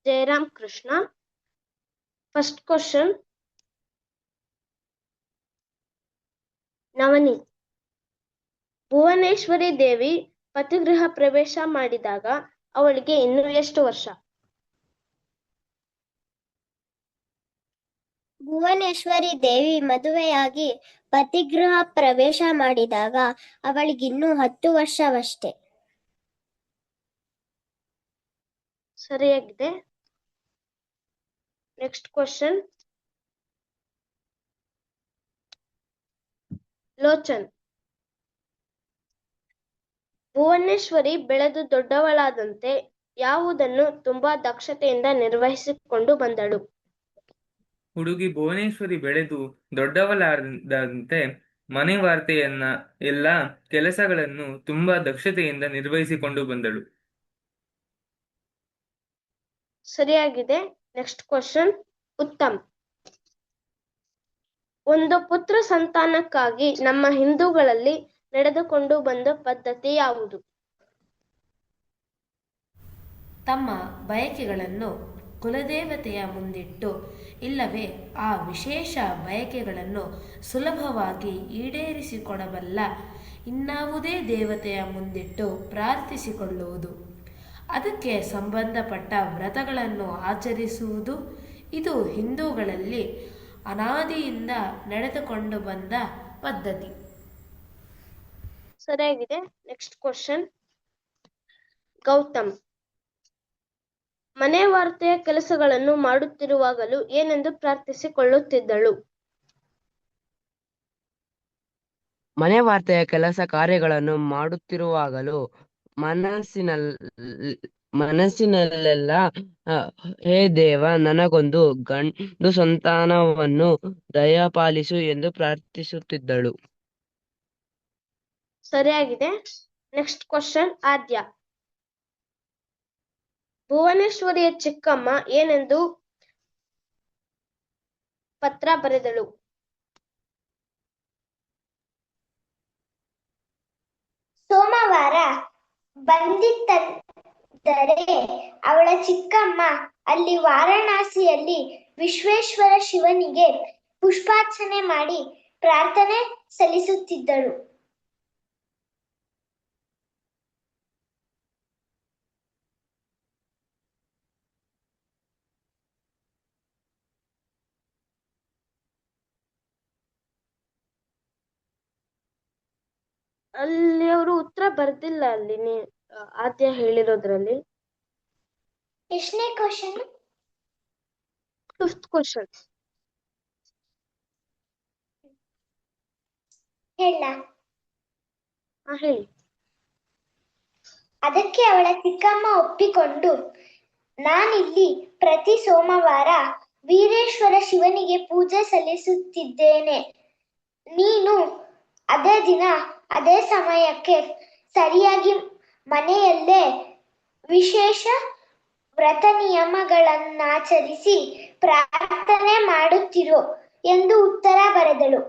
Jayaram Krishna. First question, Navaneet. Bhuvaneshwari Devi ಪತಿಗೃಹ ಪ್ರವೇಶ ಮಾಡಿದಾಗ ಅವಳಿಗೆ ಇನ್ನು ಎಷ್ಟು ವರ್ಷ? ಭುವನೇಶ್ವರಿ ದೇವಿ ಮದುವೆಯಾಗಿ ಪತಿಗೃಹ ಪ್ರವೇಶ ಮಾಡಿದಾಗ ಅವಳಿಗಿನ್ನೂ 10 ವರ್ಷವಷ್ಟೇ. ಸರಿಯಾಗಿದೆ. Next question, Lochan. ಭುವನೇಶ್ವರಿ ಬೆಳೆದು ದೊಡ್ಡವಳಾದಂತೆ ಯಾವುದನ್ನು ತುಂಬಾ ದಕ್ಷತೆಯಿಂದ ನಿರ್ವಹಿಸಿಕೊಂಡು ಬಂದಳು? ಹುಡುಗಿ ಭುವನೇಶ್ವರಿ ಬೆಳೆದು ದೊಡ್ಡವಳಾದಂತೆ ಮನೆ ವಾರ್ತೆಯನ್ನ ಎಲ್ಲ ಕೆಲಸಗಳನ್ನು ತುಂಬಾ ದಕ್ಷತೆಯಿಂದ ನಿರ್ವಹಿಸಿಕೊಂಡು ಬಂದಳು. ಸರಿಯಾಗಿದೆ. Next question, Uttam. ಒಂದು ಪುತ್ರ ಸಂತಾನಕ್ಕಾಗಿ ನಮ್ಮ ಹಿಂದೂಗಳಲ್ಲಿ ನಡೆದುಕೊಂಡು ಬಂದ ಪದ್ಧತಿ ಯಾವುದು? ತಮ್ಮ ಬಯಕೆಗಳನ್ನು ಕುಲದೇವತೆಯ ಮುಂದಿಟ್ಟು, ಇಲ್ಲವೇ ಆ ವಿಶೇಷ ಬಯಕೆಗಳನ್ನು ಸುಲಭವಾಗಿ ಈಡೇರಿಸಿಕೊಡಬಲ್ಲ ಇನ್ನಾವುದೇ ದೇವತೆಯ ಮುಂದಿಟ್ಟು ಪ್ರಾರ್ಥಿಸಿಕೊಳ್ಳುವುದು. ಅದಕ್ಕೆ ಸಂಬಂಧಪಟ್ಟ ವ್ರತಗಳನ್ನು ಆಚರಿಸುವುದು. ಇದು ಹಿಂದೂಗಳಲ್ಲಿ ಅನಾದಿಯಿಂದ ನಡೆದುಕೊಂಡು ಬಂದ ಪದ್ಧತಿ. ಸರಿಯಾಗಿದೆ. Next question, Gautam. ಮನೆ ವಾರ್ತೆಯ ಕೆಲಸಗಳನ್ನು ಮಾಡುತ್ತಿರುವಾಗಲೂ ಏನೆಂದು ಪ್ರಾರ್ಥಿಸಿಕೊಳ್ಳುತ್ತಿದ್ದಳು? ಮನೆ ವಾರ್ತೆಯ ಕೆಲಸ ಕಾರ್ಯಗಳನ್ನು ಮಾಡುತ್ತಿರುವಾಗಲೂ ಮನಸ್ಸಿನಲ್ಲೆಲ್ಲ ಹೇ ದೇವ, ನನಗೊಂದು ಗಂಡು ಸಂತಾನವನ್ನು ದಯಪಾಲಿಸು ಎಂದು ಪ್ರಾರ್ಥಿಸುತ್ತಿದ್ದಳು. ಸರಿಯಾಗಿದೆ. ನೆಕ್ಸ್ಟ್ ಕ್ವಶನ್, ಆದ್ಯ. ಭುವನೇಶ್ವರಿಯ ಚಿಕ್ಕಮ್ಮ ಏನೆಂದು ಪತ್ರ ಬರೆದಳು? ಸೋಮವಾರ ಬಂದಿತ್ತೆಂದರೆ ಅವಳ ಚಿಕ್ಕಮ್ಮ ಅಲ್ಲಿ ವಾರಣಾಸಿಯಲ್ಲಿ ವಿಶ್ವೇಶ್ವರ ಶಿವನಿಗೆ ಪುಷ್ಪಾರ್ಚನೆ ಮಾಡಿ ಪ್ರಾರ್ಥನೆ ಸಲ್ಲಿಸುತ್ತಿದ್ದಳು. ಅಲ್ಲಿ ಅವರು ಉತ್ತರ ಬರ್ದಿಲ್ಲ. ಅಲ್ಲಿ ಆದ್ಯ ಹೇಳಿರೋದ್ರಲ್ಲಿ. ಎಷ್ಟನೇ ಕ್ವಶನ್? Fifth question. ಹೇಳ. ಹೇಳಿ. ಅದಕ್ಕೆ ಅವಳ ಚಿಕ್ಕಮ್ಮ ಒಪ್ಪಿಕೊಂಡು, ನಾನಿಲ್ಲಿ ಪ್ರತಿ ಸೋಮವಾರ ವೀರೇಶ್ವರ ಶಿವನಿಗೆ ಪೂಜೆ ಸಲ್ಲಿಸುತ್ತಿದ್ದೇನೆ. ನೀನು ಅದೇ ದಿನ ಅದೇ ಸಮಯಕ್ಕೆ ಸರಿಯಾಗಿ ಮನೆಯಲ್ಲೇ ವಿಶೇಷ ವ್ರತ ನಿಯಮಗಳನ್ನಾಚರಿಸಿ ಪ್ರಾರ್ಥನೆ ಮಾಡುತ್ತಿರು ಎಂದು ಉತ್ತರ ಬರೆದಳು.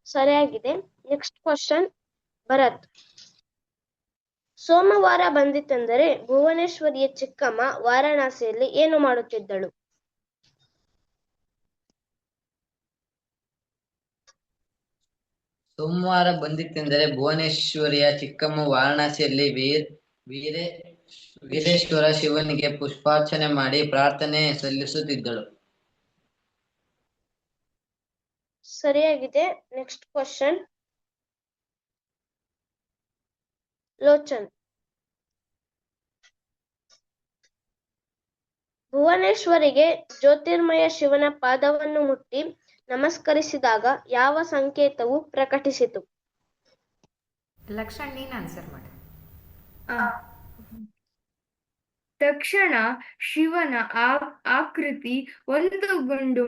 ಸರಿಯಾಗಿದೆ. Next question, Bharat. ಸೋಮವಾರ ಬಂದಿತೆಂದರೆ ಭುವನೇಶ್ವರಿಯ ಚಿಕ್ಕಮ್ಮ ವಾರಣಾಸಿಯಲ್ಲಿ ಏನು ಮಾಡುತ್ತಿದ್ದಳು? ಸೋಮವಾರ ಬಂದಿತೆಂದರೆ ಭುವನೇಶ್ವರಿಯ ಚಿಕ್ಕಮ್ಮ ವಾರಣಾಸಿಯಲ್ಲಿ ವೀರೇಶ್ವರ ಶಿವನಿಗೆ ಪುಷ್ಪಾರ್ಚನೆ ಮಾಡಿ ಪ್ರಾರ್ಥನೆ ಸಲ್ಲಿಸುತ್ತಿದ್ದಳು. ಸರಿಯಾಗಿದೆ. Next question, Lochan. ಭುವನೇಶ್ವರಿಗೆ ಜ್ಯೋತಿರ್ಮಯ ಶಿವನ ಪಾದವನ್ನು ಮುಟ್ಟಿ ನಮಸ್ಕರಿಸಿದಾಗ ಯಾವ ಸಂಕೇತವು ಪ್ರಕಟಿಸಿತು? ಲಕ್ಷಣ್, ನೀನು ಆನ್ಸರ್ ಮಾಡು. ತಕ್ಷಣ ಶಿವನ ಆಕೃತಿ ಒಂದು ಗಂಡು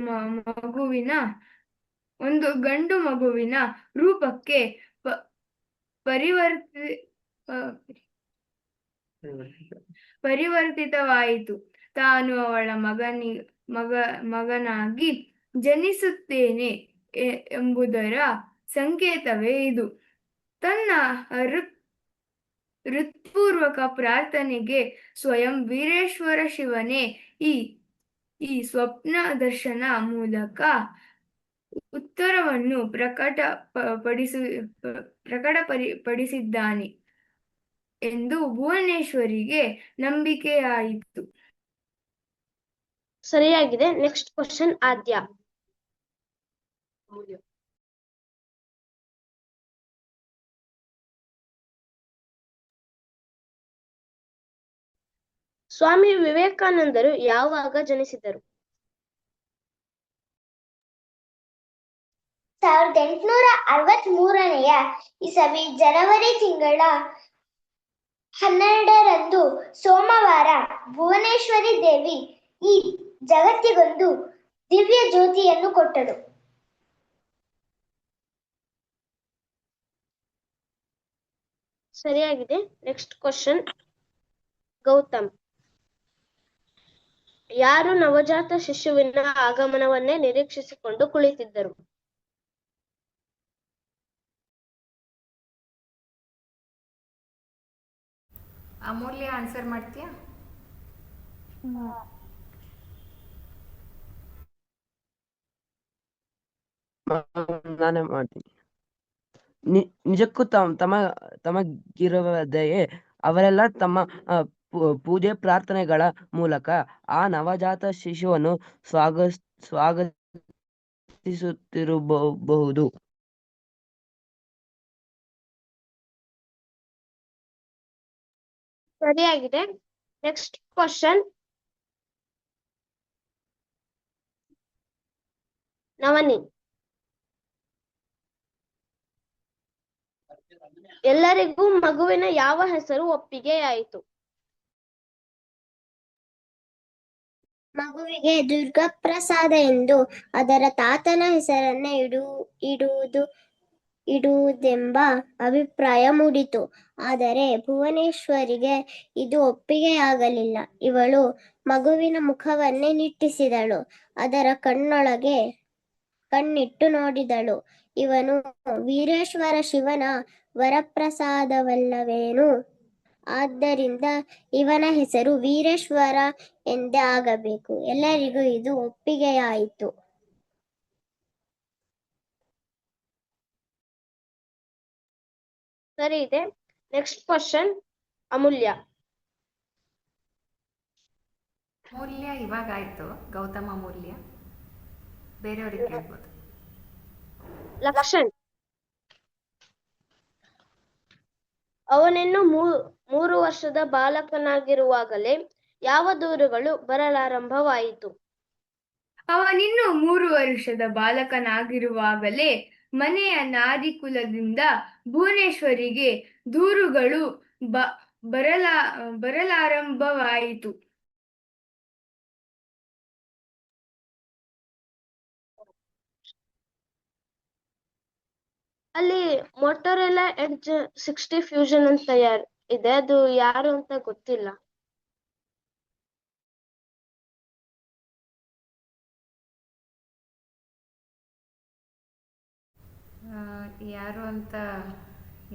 ಮಗುವಿನ ರೂಪಕ್ಕೆ ಪರಿವರ್ತಿತವಾಯಿತು. ತಾನು ಅವಳ ಮಗನಾಗಿ ಜನಿಸುತ್ತೇನೆ ಎಂಬುದರ ಸಂಕೇತವೇ ಇದು. ತನ್ನ ಹೃತ್ಪೂರ್ವಕ ಪ್ರಾರ್ಥನೆಗೆ ಸ್ವಯಂ ವೀರೇಶ್ವರ ಶಿವನೇ ಈ ಈ ಸ್ವಪ್ನ ದರ್ಶನ ಮೂಲಕ ಉತ್ತರವನ್ನು ಪ್ರಕಟಪಡಿಸಿದ್ದಾನೆ ಎಂದು ಭುವನೇಶ್ವರಿಗೆ ನಂಬಿಕೆಯಾಯಿತು. ಸರಿಯಾಗಿದೆ. ನೆಕ್ಸ್ಟ್ ಕ್ವಶನ್ ಆದ್ಯ. ಸ್ವಾಮಿ ವಿವೇಕಾನಂದರು ಯಾವಾಗ ಜನಿಸಿದರು? 1863ನೇ ಇಸವಿ ಜನವರಿ ತಿಂಗಳ 12ರಂದು ಸೋಮವಾರ ಭುವನೇಶ್ವರಿ ದೇವಿ ಈ ಜಗತ್ತಿಗೊಂದು ದಿವ್ಯ ಜ್ಯೋತಿಯನ್ನು ಕೊಟ್ಟಳು. ಸರಿಯಾಗಿದೆ. Next question Gautam. ಯಾರು ನವಜಾತ ಶಿಶುವಿನ ಆಗಮನವನ್ನೇ ನಿರೀಕ್ಷಿಸಿಕೊಂಡು ಕುಳಿತಿದ್ದರು? ಅಮೂಲ್ಯ ಆನ್ಸರ್ ಮಾಡ್ತೀಯಾ? ನಾನೇ ಮಾಡ್ತೀನಿ. ನಿಜಕ್ಕೂ ತಮಗಿರುವುದೆಯೇ? ಅವರೆಲ್ಲ ತಮ್ಮ ಪೂಜೆ ಪ್ರಾರ್ಥನೆಗಳ ಮೂಲಕ ಆ ನವಜಾತ ಶಿಶುವನ್ನು ಸ್ವಾಗತಿಸುತ್ತಿರಬಹುದು. ಸರಿಯಾಗಿದೆ. ನೆಕ್ಸ್ಟ್ ಕ್ವಶನ್ ನವನಿ. ಎಲ್ಲರಿಗೂ ಮಗುವಿನ ಯಾವ ಹೆಸರು ಒಪ್ಪಿಗೆಯಾಯಿತು? ಮಗುವಿಗೆ ದುರ್ಗಾಪ್ರಸಾದ ಎಂದು ಅದರ ತಾತನ ಹೆಸರನ್ನೇ ಇಡುವುದೆಂಬ ಅಭಿಪ್ರಾಯ ಮೂಡಿತು. ಆದರೆ ಭುವನೇಶ್ವರಿಗೆ ಇದು ಒಪ್ಪಿಗೆಯಾಗಲಿಲ್ಲ. ಇವಳು ಮಗುವಿನ ಮುಖವನ್ನೇ ನಿಟ್ಟಿಸಿದಳು. ಅದರ ಕಣ್ಣೊಳಗೆ ಕಣ್ಣಿಟ್ಟು ನೋಡಿದಳು. ಇವನು ವೀರೇಶ್ವರ ಶಿವನ ವರಪ್ರಸಾದವಲ್ಲವೇನು? ಆದ್ದರಿಂದ ಇವನ ಹೆಸರು ವೀರೇಶ್ವರ ಎಂದೇ ಆಗಬೇಕು. ಎಲ್ಲರಿಗೂ ಇದು ಒಪ್ಪಿಗೆಯಾಯಿತು. ಸರಿ ಇದೆ. ನೆಕ್ಸ್ಟ್ ಕ್ವಶನ್ ಅಮೂಲ್ಯ. ಅಮೂಲ್ಯ ಇವಾಗ ಆಯ್ತು. ಗೌತಮ ಅಮೂಲ್ಯ ಬೇರೆಯವ್ರಿಗೆ ಕೇಳ್ಬೋದು. ಲಕ್ಷಣ್. ಅವನಿನ್ನು 3 ವರ್ಷದ ಬಾಲಕನಾಗಿರುವಾಗಲೇ ಯಾವ ದೂರುಗಳು ಬರಲಾರಂಭವಾಯಿತು? ಅವನಿನ್ನು 3 ವರ್ಷದ ಬಾಲಕನಾಗಿರುವಾಗಲೇ ಮನೆಯ ನಾರಿಕುಲದಿಂದ ಭುವನೇಶ್ವರಿಗೆ ದೂರುಗಳು ಬರಲಾರಂಭವಾಯಿತು. ಅಲ್ಲಿ ಮೊಟೊರೆಲಾ ಎಡ್ಜ್ 60 ಫ್ಯೂಷನ್ ಅಂತ ಇದೆ. ಅದು ಯಾರು ಅಂತ ಗೊತ್ತಿಲ್ಲ.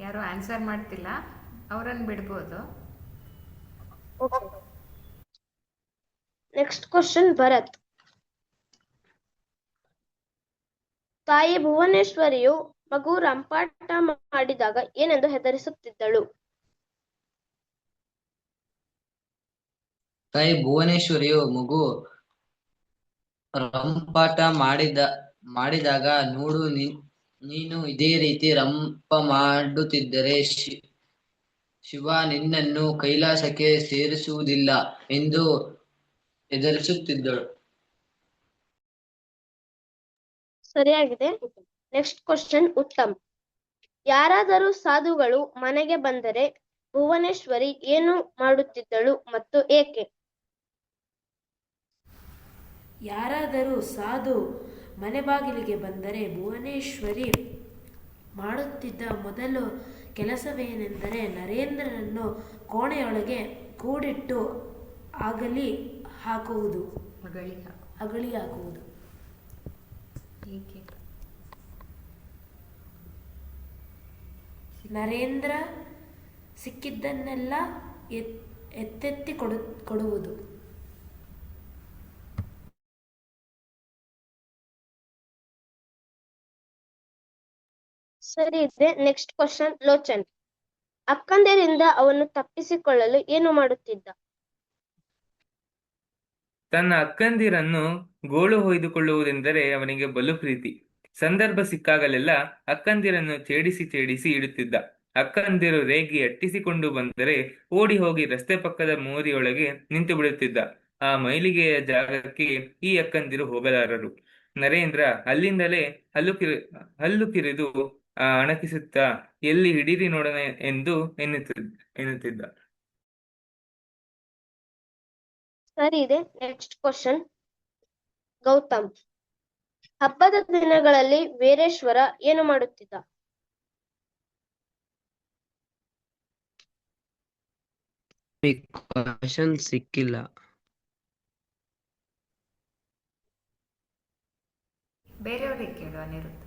ಯಾರು ಆನ್ಸರ್ ಮಾಡ್ತಿಲ್ಲ, ಅವರನ್ನು ಬಿಡ್ಬೋದು. Next question Bharat. ತಾಯಿ ಭುವನೇಶ್ವರಿಯು ಮಗು ರಂಪಾಟ ಮಾಡಿದಾಗ ಏನೆಂದು ಹೆದರಿಸುತ್ತಿದ್ದಳು? ತಾಯಿ ಭುವನೇಶ್ವರಿಯು ಮಗು ರಂಪಾಟ ಮಾಡಿದಾಗ ನೋಡು, ನೀನು ಇದೇ ರೀತಿ ರಂಪ ಮಾಡುತ್ತಿದ್ದರೆ ಶಿವ ನಿನ್ನನ್ನು ಕೈಲಾಸಕ್ಕೆ ಸೇರಿಸುವುದಿಲ್ಲ ಎಂದು ಹೆದರಿಸುತ್ತಿದ್ದಳು. ಸರಿಯಾಗಿದೆ. Next question Uttam. ಯಾರಾದರೂ ಸಾಧುಗಳು ಮನೆಗೆ ಬಂದರೆ ಭುವನೇಶ್ವರಿ ಏನು ಮಾಡುತ್ತಿದ್ದಳು ಮತ್ತು ಏಕೆ? ಯಾರಾದರೂ ಸಾಧು ಮನೆ ಬಾಗಿಲಿಗೆ ಬಂದರೆ ಭುವನೇಶ್ವರಿ ಮಾಡುತ್ತಿದ್ದ ಮೊದಲು ಕೆಲಸವೇನೆಂದರೆ ನರೇಂದ್ರನನ್ನು ಕೋಣೆಯೊಳಗೆ ಕೂಡಿಟ್ಟು ಅಗಳಿ ಹಾಕುವುದು. ನರೇಂದ್ರ ಸಿಕ್ಕಿದ್ದನ್ನೆಲ್ಲ ಎತ್ತೆತ್ತಿ ಕೊಡುವುದು. ಸರಿ ಇದೆ. Next question. ಲೋಚನ್ ಅಕ್ಕಂದಿರಿಂದ ಅವನು ತಪ್ಪಿಸಿಕೊಳ್ಳಲು ಏನು ಮಾಡುತ್ತಿದ್ದ? ತನ್ನ ಅಕ್ಕಂದಿರನ್ನು ಗೋಳು ಹೊಯ್ದುಕೊಳ್ಳುವುದೆಂದರೆ ಅವನಿಗೆ ಬಲು ಪ್ರೀತಿ. ಸಂದರ್ಭ ಸಿಕ್ಕಾಗಲೆಲ್ಲ ಅಕ್ಕಂದಿರನ್ನು ಛೇಡಿಸಿ ಇಡುತ್ತಿದ್ದ. ಅಕ್ಕಂದಿರು ರೇಗಿ ಅಟ್ಟಿಸಿಕೊಂಡು ಬಂದರೆ ಓಡಿ ಹೋಗಿ ರಸ್ತೆ ಪಕ್ಕದ ಮೋರಿಯೊಳಗೆ ನಿಂತು ಬಿಡುತ್ತಿದ್ದ. ಆ ಮೈಲಿಗೆಯ ಜಾಗಕ್ಕೆ ಈ ಅಕ್ಕಂದಿರು ಹೋಗಲಾರರು. ನರೇಂದ್ರ ಅಲ್ಲಿಂದಲೇ ಹಲ್ಲು ಕಿರಿದು ಅಣಕಿಸುತ್ತಾ ಎಲ್ಲಿ ಹಿಡೀರಿ ನೋಡೋಣ ಎಂದು ಎನ್ನುತ್ತಿದ್ದ. ಸರಿ ಇದೆ. Next question. ಗೌತಮ್ ಹಬ್ಬದ ದಿನಗಳಲ್ಲಿ ವೀರೇಶ್ವರ ಏನು ಮಾಡುತ್ತಿದ್ದ? ಕ್ವಶನ್ ಸಿಕ್ಕಿಲ್ಲ. ಬೇರೆಯವ್ರಿಗೆ ಕೇಳು ಅನಿರುದ್ಧ.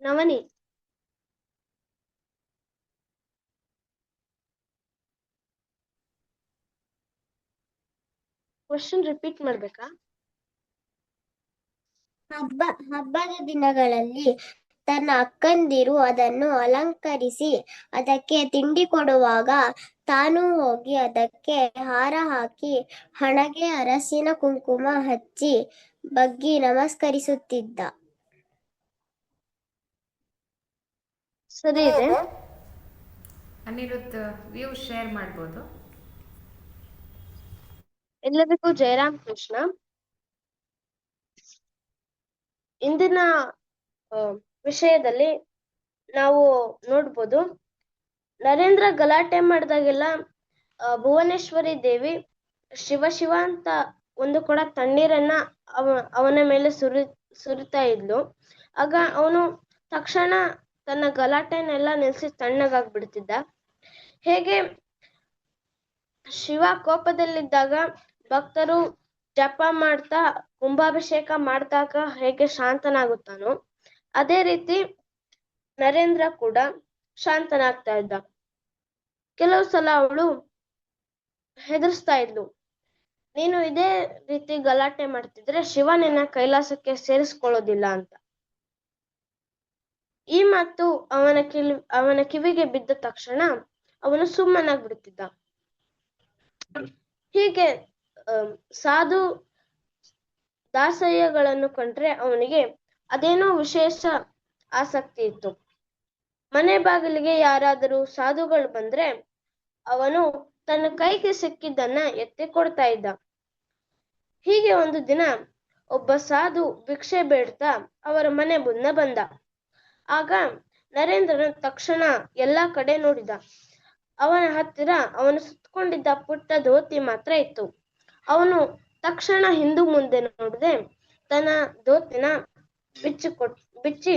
ನವನಿ ಕ್ವಶನ್ ರಿಪೀಟ್ ಮಾಡ್ಬೇಕಾ? ಹಬ್ಬದ ದಿನಗಳಲ್ಲಿ ತನ್ನ ಅಕ್ಕಂದಿರು ಅದನ್ನು ಅಲಂಕರಿಸಿ ಅದಕ್ಕೆ ತಿಂಡಿ ಕೊಡುವಾಗ ತಾನು ಹೋಗಿ ಅದಕ್ಕೆ ಹಾರ ಹಾಕಿ ಹಣೆಗೆ ಅರಸಿನ ಕುಂಕುಮ ಹಚ್ಚಿ ಬಗ್ಗಿ ನಮಸ್ಕರಿಸುತ್ತಿದ್ದ. ಸರಿ ಇದೆ. ಅನಿರುದ್ಧ ವ್ಯೂ ಶೇರ್ ಮಾಡ್ಬೋದು. ಎಲ್ಲರಿಗೂ ಜಯರಾಮ್ ಕೃಷ್ಣ. ಇಂದಿನ ವಿಷಯದಲ್ಲಿ ನಾವು ನೋಡ್ಬೋದು, ನರೇಂದ್ರ ಗಲಾಟೆ ಮಾಡಿದಾಗೆಲ್ಲ ಭುವನೇಶ್ವರಿ ದೇವಿ ಶಿವ ಅಂತ ಒಂದು ಕೊಡ ತಣ್ಣೀರನ್ನ ಅವನ ಮೇಲೆ ಸುರಿತಾ ಇದ್ಲು. ಆಗ ಅವನು ತಕ್ಷಣ ತನ್ನ ಗಲಾಟೆನೆಲ್ಲ ನಿಲ್ಸಿ ತಣ್ಣಗಾಗ್ಬಿಡ್ತಿದ್ದ. ಹೇಗೆ ಶಿವ ಕೋಪದಲ್ಲಿದ್ದಾಗ ಭಕ್ತರು ಜಪ ಮಾಡ್ತಾ ಕುಂಭಾಭಿಷೇಕ ಮಾಡಿದಾಗ ಹೇಗೆ ಶಾಂತನಾಗುತ್ತಾನೋ ಅದೇ ರೀತಿ ನರೇಂದ್ರ ಕೂಡ ಶಾಂತನಾಗ್ತಾ ಇದ್ದ. ಕೆಲವು ಸಲ ಅವಳು ಹೆದರ್ಸ್ತಾ ಇದ್ಲು, ನೀನು ಇದೇ ರೀತಿ ಗಲಾಟೆ ಮಾಡ್ತಿದ್ರೆ ಶಿವ ನಿನ್ನ ಕೈಲಾಸಕ್ಕೆ ಸೇರಿಸ್ಕೊಳ್ಳೋದಿಲ್ಲ ಅಂತ. ಈ ಮಾತು ಅವನ ಕಿವಿಗೆ ಬಿದ್ದ ತಕ್ಷಣ ಅವನು ಸುಮ್ಮನಾಗ್ಬಿಡ್ತಿದ್ದ. ಹೀಗೆ ಸಾಧು ದಾಸಯ್ಯಗಳನ್ನು ಕಂಡ್ರೆ ಅವನಿಗೆ ಅದೇನೋ ವಿಶೇಷ ಆಸಕ್ತಿ ಇತ್ತು. ಮನೆ ಬಾಗಿಲಿಗೆ ಯಾರಾದರೂ ಸಾಧುಗಳು ಬಂದ್ರೆ ಅವನು ತನ್ನ ಕೈಗೆ ಸಿಕ್ಕಿದ್ದನ್ನ ಎತ್ತಿ ಕೊಡ್ತಾ ಇದ್ದ. ಹೀಗೆ ಒಂದು ದಿನ ಒಬ್ಬ ಸಾಧು ಭಿಕ್ಷೆ ಬೇಡ್ತಾ ಅವರ ಮನೆ ಮುಂದೆ ಬಂದ. ಆಗ ನರೇಂದ್ರನು ತಕ್ಷಣ ಎಲ್ಲಾ ಕಡೆ ನೋಡಿದ. ಅವನ ಹತ್ತಿರ ಅವನು ಸುತ್ತಕೊಂಡಿದ್ದ ಪುಟ್ಟ ಧೋತಿ ಮಾತ್ರ ಇತ್ತು. ಅವನು ತಕ್ಷಣ ಹಿಂದು ಮುಂದೆ ನೋಡದೆ ತನ್ನ ಧೋತಿನ ಬಿಚ್ಚಿ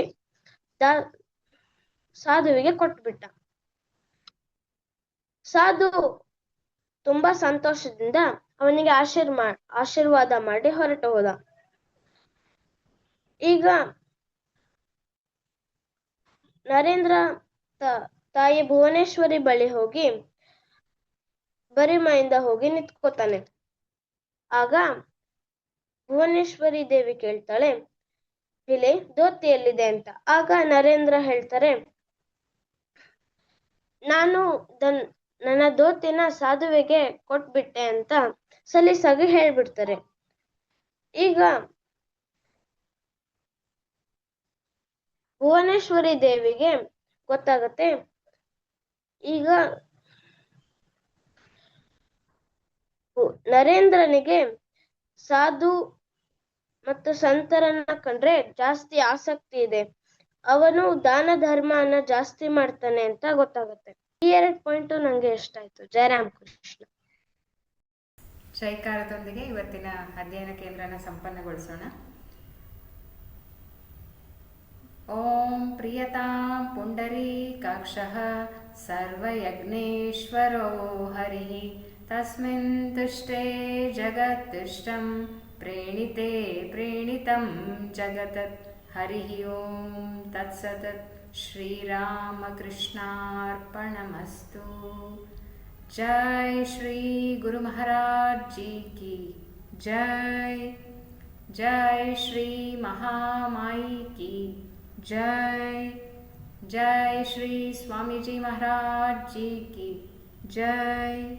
ಸಾಧುವಿಗೆ ಕೊಟ್ಬಿಟ್ಟ. ಸಾಧು ತುಂಬಾ ಸಂತೋಷದಿಂದ ಅವನಿಗೆ ಆಶೀರ್ವಾದ ಮಾಡಿ ಹೊರಟು ಹೋದ. ಈಗ ನರೇಂದ್ರ ತಾಯಿ ಭುವನೇಶ್ವರಿ ಬಳಿ ಹೋಗಿ ಬರಿಮೈಯಿಂದ ಹೋಗಿ ನಿಂತ್ಕೋತಾನೆ. ಆಗ ಭುವನೇಶ್ವರಿ ದೇವಿ ಕೇಳ್ತಾಳೆ, ಇಲ್ಲಿ ಧೋತಿ ಎಲ್ಲಿದೆ ಅಂತ. ಆಗ ನರೇಂದ್ರ ಹೇಳ್ತಾರೆ, ನಾನು ನನ್ನ ಧೋತಿನ ಸಾಧುವಿಗೆ ಕೊಟ್ಬಿಟ್ಟೆ ಅಂತ ಸಲೀಸಾಗಿ ಹೇಳ್ಬಿಡ್ತಾರೆ. ಈಗ ಭುವನೇಶ್ವರಿ ದೇವಿಗೆ ಗೊತ್ತಾಗತ್ತೆ, ಈಗ ನರೇಂದ್ರನಿಗೆ ಸಾಧು ಮತ್ತು ಸಂತರನ್ನ ಕಂಡ್ರೆ ಜಾಸ್ತಿ ಆಸಕ್ತಿ ಇದೆ, ಅವನು ದಾನ ಧರ್ಮನ ಜಾಸ್ತಿ ಮಾಡ್ತಾನೆ ಅಂತ ಗೊತ್ತಾಗುತ್ತೆ. ಈ 2 ಪಾಯಿಂಟು ನಂಗೆ ಇಷ್ಟ ಆಯ್ತು. ಜಯರಾಮ್ ಕೃಷ್ಣ. ಜೈಕಾರದೊಂದಿಗೆ ಇವತ್ತಿನ ಅಧ್ಯಯನ ಕೇಂದ್ರನ ಸಂಪನ್ನಗೊಳಿಸೋಣ. ಓಂ ಪ್ರಿಯತಾಂ ಪುಂಡರೀಕಾಕ್ಷಃ ಸರ್ವಯಜ್ಞೇಶ್ವರೋ ಹರಿಃ ತಸ್ಮಿನ್ ತುಷ್ಟೇ ಜಗತ್ತಿಷ್ಟಂ प्रेणिते प्रेणितं जगतत् हरिः ओं तत्सत् श्रीरामकृष्णार्पणमस्तु। जय श्री गुरु महाराज जी की जय। जय श्री महामाई की जय। जय श्री स्वामी जी महाराज जी की जय।